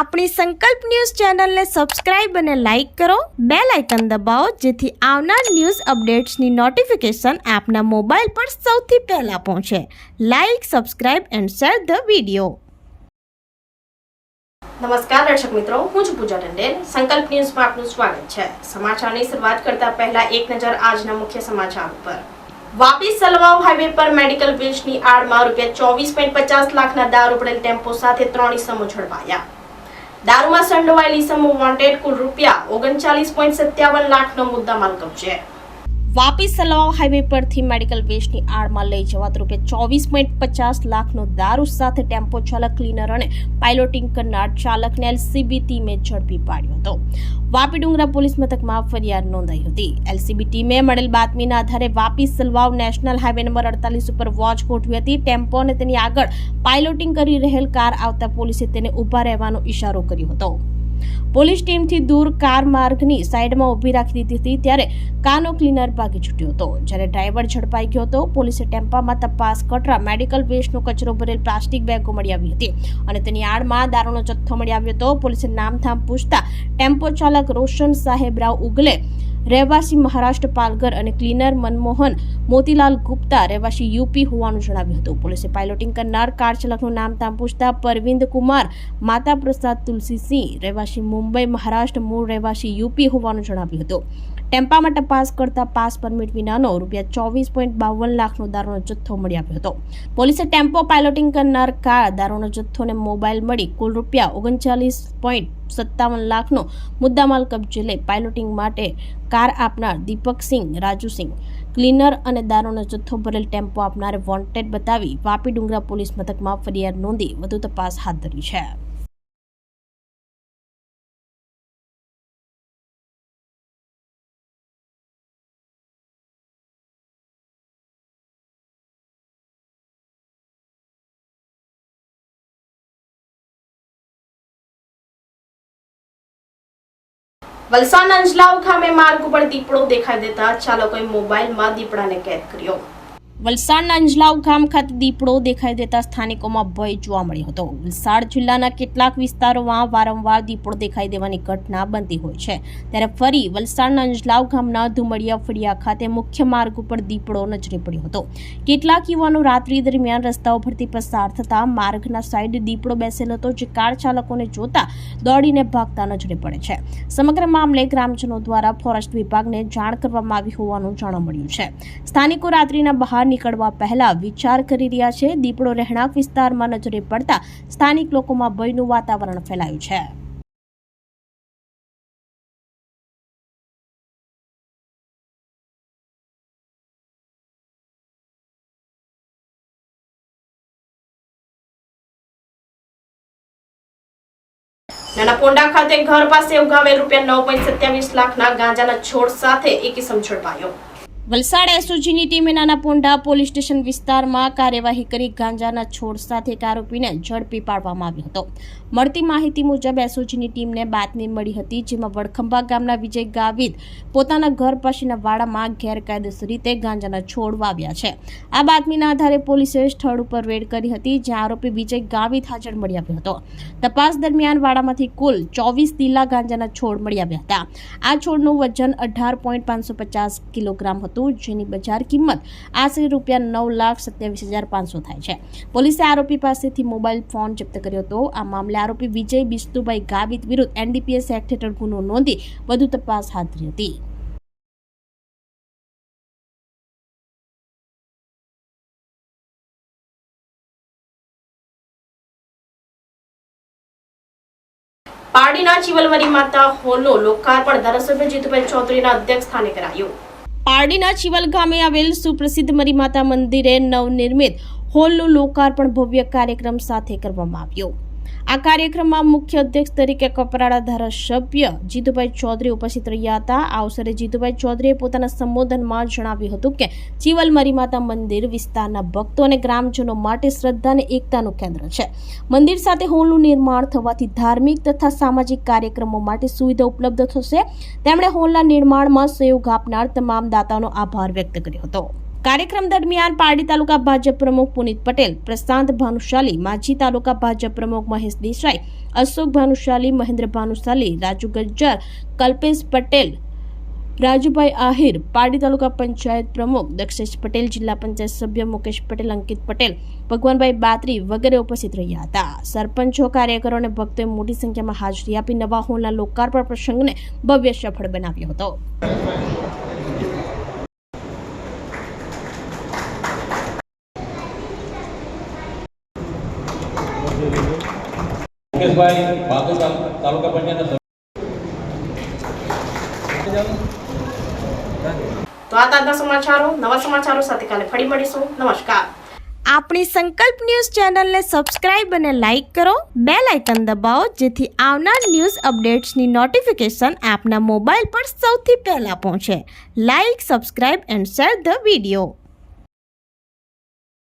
આપણી સંકલ્પ ન્યૂઝ ચેનલને સબસ્ક્રાઇબ અને લાઇક કરો, બેલ આઇકન દબાવો જેથી આવનાર ન્યૂઝ અપડેટ્સની નોટિફિકેશન આપના મોબાઈલ પર સૌથી પહેલા પહોંચે. Like, subscribe and share the video. નમસ્કાર દર્શક મિત્રો, હું છું પૂજા ટંડેલ. સંકલ્પ ન્યૂઝમાં આપનું સ્વાગત છે. સમાચારની શરૂઆત કરતા પહેલા એક નજર આજના મુખ્ય સમાચાર ઉપર. વાપી સલવાવ હાઈવે પર મેડિકલ વેસ્ટની આડમાં ₹24.50 લાખના દારૂ પડેલ ટેમ્પો સાથે 3 ઇસમો ઝડપાયા. દારૂમાં સંડોવાયેલ ઇસમો વોન્ટેડ, કુલ ₹39.57 લાખનો મુદ્દામાલ કબજે. વાપી સલવાવ હાઈવે પરથી મેડિકલ વેસ્ટની આડમાં લઈ જવાતો ₹24.50 લાખનો દારૂ સાથે ટેમ્પો ચાલક, ક્લીનર અને પાયલોટિંગ કરનાર ચાલકને એલસીબી ટીમે ઝડપી પાડ્યો હતો. વાપી ડુંગરા પોલીસ મથકમાં ફરિયાદ નોંધાઈ હતી. એલસીબી ટીમે મળેલ બાતમીના આધારે વાપી સલવાવ નેશનલ હાઈવે નંબર 48 ઉપર વોચ ગોઠવી હતી. ટેમ્પો અને તેની આગળ પાયલોટિંગ કરી રહેલ કાર આવતા પોલીસે તેને ઊભા રહેવાનો ઇશારો કર્યો હતો. પોલીસ ટીમથી દૂર કાર માર્ગની સાઈડમાં ઊભી રાખી દીધી હતી ત્યારે કારનો ક્લીનર ભાગી છૂટ્યો હતો. જ્યારે ડ્રાઈવર ઝડપાઈ ગયો હતો. પોલીસે ટેમ્પામાં તપાસ કરતા મેડિકલ વેસ્ટનો કચરો ભરેલ પ્લાસ્ટિક બેગો મળી આવી હતી અને તેની આડમાં દારૂનો જથ્થો મળી આવ્યો હતો. પોલીસે નામધામ પૂછતા ટેમ્પો ચાલક રોશન સાહેબ રાવ ઉગલે, રહેવાસી મહારાષ્ટ્ર પાલઘર અને ક્લીનર મનમોહન મોતીલાલ ગુપ્તા, રહેવાસી યુપી હોવાનું જણાવ્યું હતું. પોલીસે પાયલોટિંગ કરનાર કાર ચાલકનું નામધામ પૂછતા પરવિંદ કુમાર માતા પ્રસાદ તુલસીસિંહ, રહેવાસી મુંબઈ મહારાષ્ટ્ર, મૂળ રહેવાસી યુપી હોવાનું જણાવ્યું હતું. ટેમ્પામાં તપાસ કરતા પાસ પરમિટ વિનાનો ₹24.52 લાખનો દારૂનો જથ્થો મળી આવ્યો હતો. પોલીસે ટેમ્પો, પાયલોટિંગ કરનાર કાર, દારૂનો જથ્થો અને મોબાઈલ મળી કુલ ₹39.57 લાખનો મુદ્દામાલ કબજે લઈ પાયલોટિંગ માટે કાર આપનાર દીપકસિંહ, રાજુસિંહ, ક્લીનર અને દારૂનો જથ્થો ભરેલ ટેમ્પો આપનાર વોન્ટેડ બતાવી વાપી ડુંગરા પોલીસ મથકમાં ફરિયાદ નોંધી વધુ તપાસ હાથ ધરી છે. વલસાડ અંજલાવ ગામે માર્ગ ઉપર દીપડો દેખાઈ દેતા ચાલકોએ મોબાઈલમાં દીપડાને કેદ કર્યો. વલસાડના અંજલાવ ગામ ખાતે દીપડો દેખાઈ દેતા સ્થાનિકોમાં ભય જોવા મળ્યો હતો. વલસાડ જિલ્લાના કેટલાક વિસ્તારોમાં વારંવાર દીપડો દેખાઈ દેવાની ઘટના બનતી હોય છે. ત્યારે ફરી વલસાડના અંજલાવ ગામના ધુમડિયા ફળિયા ખાતે મુખ્ય માર્ગ ઉપર દીપડો નજરે પડ્યો હતો. કેટલાક યુવાનો રાત્રિ દરમિયાન રસ્તાઓ પરથી પસાર થતા માર્ગના સાઈડ દીપડો બેસેલો હતો, જે કાર ચાલકોને જોતા દોડીને ભાગતા નજરે પડે છે. સમગ્ર મામલે ગ્રામજનો દ્વારા ફોરેસ્ટ વિભાગને જાણ કરવામાં આવી હોવાનું જાણવા મળ્યું છે. સ્થાનિકો રાત્રિના બહાર નીકળવા પહેલા વિચાર કરી રહ્યા છે. દીપડો રહેણાંક વિસ્તારમાં નજરે પડતા સ્થાનિક લોકોમાં ભયનું વાતાવરણ ફેલાયું છે. નાના પોંડા ખાતે ઘર પાસે ઉગાવેલ ₹9.27 લાખના ગાંજાના છોડ સાથે એક ઇસમ ઝડપાયો. વલસાડ એસઓજીની ટીમે નાના પોંડા પોલીસ સ્ટેશન વિસ્તારમાં કાર્યવાહી કરી ગાંજાના છોડ સાથે એક આરોપીને ઝડપી પાડવામાં આવ્યો હતો. મળતી માહિતી મુજબ એસઓજીની ટીમને બાતમી મળી હતી, જેમાં વડખંભા ગામના વિજય ગાવિત પોતાના ઘર પાસેના વાડામાં ગેરકાયદેસર રીતે ગાંજાના છોડ વાવ્યા છે. આ બાતમીના આધારે પોલીસે સ્થળ ઉપર રેડ કરી હતી, જ્યાં આરોપી વિજય ગાવિત હાજર મળી આવ્યો હતો. તપાસ દરમિયાન વાડામાંથી કુલ 24 દીલા ગાંજાના છોડ મળી આવ્યા હતા. આ છોડનું વજન 18.550 કિલોગ્રામ હતું, જેની બજાર કિંમત આશરે ₹9,27,500 થાય છે. પોલીસે આરોપી પાસેથી મોબાઈલ ફોન જપ્ત કર્યો હતો. આ મામલે આરોપી વિજય બિસ્તુભાઈ ગાવિત વિરુદ્ધ NDPS એક્ટ હેઠળ ગુનો નોંધી વધુ તપાસ હાથ ધરી હતી. પારડીના ચિવલમરી માતા હોલનું લોકાર્પણ ધારાસભ્ય જીતુભાઈ ચૌધરીના અધ્યક્ષસ્થાને કરાયું. પારડીના ચિવલ ગામે આવેલ સુપ્રસિદ્ધ મરી માતા મંદિરે નવનિર્મિત હોલનું લોકાર્પણ ભવ્ય કાર્યક્રમ સાથે કરવામાં આવ્યું. આ કાર્યક્રમમાં મુખ્ય અધ્યક્ષ તરીકે કપરાડા ધારાસભ્ય જીતુભાઈ ચૌધરી ઉપસ્થિત રહ્યા હતા. આ અવસરે જીતુભાઈ ચૌધરીએ પોતાના સંબોધનમાં જણાવ્યું હતું કે ચિવલ મરી માતા મંદિર વિસ્તારના ભક્તો અને ગ્રામજનો માટે શ્રદ્ધા અને એકતાનું કેન્દ્ર છે. મંદિર સાથે હોલનું નિર્માણ થવાથી ધાર્મિક તથા સામાજિક કાર્યક્રમો માટે સુવિધા ઉપલબ્ધ થશે. તેમણે હોલના નિર્માણમાં સહયોગ આપનાર તમામ દાતાનો આભાર વ્યક્ત કર્યો હતો. કાર્યક્રમ દરમિયાન પારડી તાલુકા ભાજપ પ્રમુખ પુનિત પટેલ, પ્રશાંત ભાનુશાલી, માજી તાલુકા ભાજપ પ્રમુખ મહેશ દેસાઈ, અશોક ભાનુશાલી, મહેન્દ્ર ભાનુશાલી, રાજુ ગજ્જર, કલ્પેશ પટેલ, રાજુભાઈ આહિર, પારડી તાલુકા પંચાયત પ્રમુખ દક્ષેશ પટેલ, જિલ્લા પંચાયત સભ્ય મુકેશ પટેલ, અંકિત પટેલ, ભગવાનભાઈ બાત્રી વગેરે ઉપસ્થિત રહ્યા હતા. સરપંચો, કાર્યકરો અને ભક્તોએ મોટી સંખ્યામાં હાજરી આપી નવા હોલના લોકાર્પણ પ્રસંગને ભવ્ય સફળ બનાવ્યો હતો. મુકેશભાઈ બાતુ તાલુકા પંચાયત. તો આ તાજના સમાચારો, નવા સમાચારો સાથે કાલે ફરી મળીશું. નમસ્કાર. આપણી સંકલ્પ ન્યૂઝ ચેનલને સબસ્ક્રાઇબ અને લાઇક કરો, બેલ આઇકન દબાવો જેથી આવનાર ન્યૂઝ અપડેટ્સની નોટિફિકેશન આપના મોબાઈલ પર સૌથી પહેલા પહોંચે. Like, subscribe and share the video.